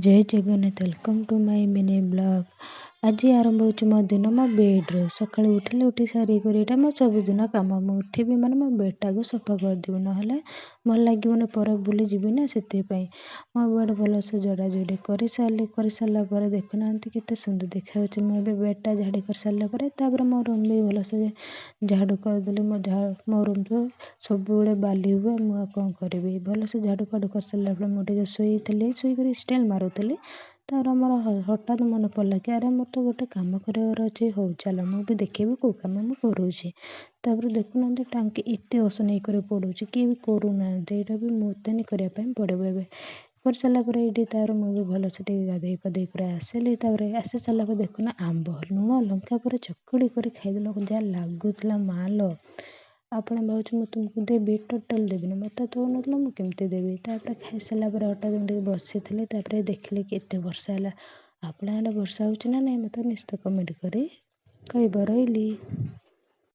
जय Jagannath welcome to my mini blog. आज आरंभ हो मो दिन मो बेड्रु सका उठिले उठी सारिक मो सबुदिन कम मुझे उठबी मैंने मो बेडटा को सफा करदेवी ना भल लगे पर बुली जी ना से मो बेड भलसे जोड़ाजोड़ी कर सारापर देखुना केते सुंदर देखा मुझे बेडटा झाड़ी कर सारापर मो रूम भी भलसे झाड़ू करदेली। मो रूम तो सब बाली हुए मुझे कौन करी भलसे झाड़ू फाड़ू कर सारापर मुझे शोक स्टाइल मारूली। तार मोर हठात मन पड़ा कि अरे मोर तो गोटे कम कर अच्छे हो चल मुझे देखेबी कौ कम मुझे करुँची। देखुना टांकी एत असन कर पड़ू किए भी करूना यहाँ भी मत नहीं करने पड़े कर सारापर ये तार मुझे भलसे गाधे पाधे कर आसली आसी सारापर देखुना आंब लुण लंका पर चकुड़ी कर खाईदेल जहाँ लगुला माल आपण भाव मुझे तुमको देवी टोटाल देवी मत तो ना मुझे देवी खाई सारापर हठात बसी थी देखिले कि एत वर्षा है। आपण आड़े वर्षा हो ना नहीं मत निश्चित कमेंट कर रही।